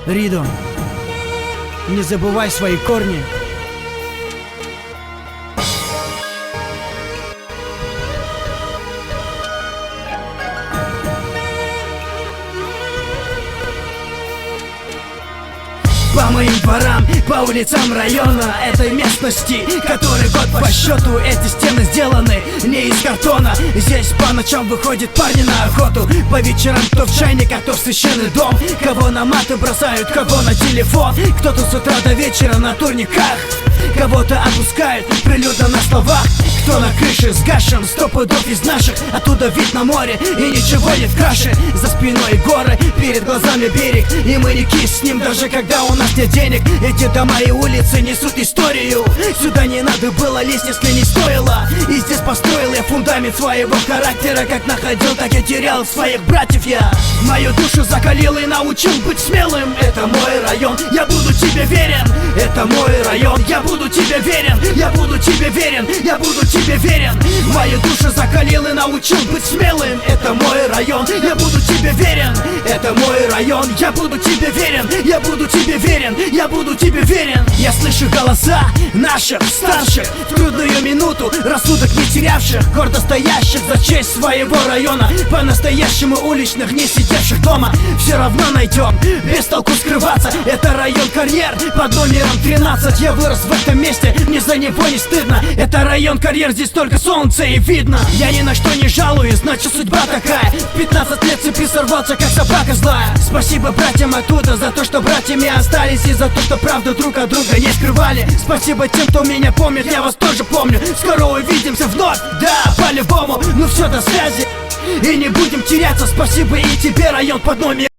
Ридо, не забывай свои корни. По моим дворам, по улицам района этой местности, который год по счету, эти стены сделаны не из картона. Здесь по ночам выходят парни на охоту, по вечерам кто в чайник, а кто в священный дом. Кого на маты бросают, кого на телефон, кто-то с утра до вечера на турниках, кого-то отпускают прилюдно на словах. Кто на крыше с гашем, 100 пудов из наших, оттуда вид на море и ничего не в каше. За спиной горы, перед глазами берег, и моряки с ним, даже когда у нас нет денег. Эти дома и улицы несут историю, сюда не надо было лезть, если не стоило. И здесь построил я фундамент своего характера, как находил, так и терял своих братьев я. Мою душу закалил и научил быть смелым. Это мой район, я буду тебе верен. Это мой район, я буду тебе верен. Я буду тебе верен, я буду тебе верен. Мою душу закалил и научил быть смелым. Это мой район, я буду тебе верен. Это мой район, я буду тебе верен. Я буду тебе верен, я буду тебе верен. Я слышу голоса наших старших в трудную минуту, рассудок не терявших, гордо стоящих за честь своего района, по-настоящему уличных, не сидевших дома. Все равно найдем, без толку скрываться. Это район Карьер под номером 13. Я вырос в этом месте, мне за него не стыдно. Это район Карьер, здесь только солнце и видно. Я ни на что не жалуюсь, значит судьба такая. В 15 лет цепи сорвался, как собака злая. Спасибо братьям оттуда за то, что братьями остались, и за то, что правду друг от друга не скрывали. Спасибо тем, кто меня помнит, я вас тоже помню. Скоро увидимся вновь, да, по-любому. Ну все, до связи, и не будем теряться. Спасибо и тебе, район под номером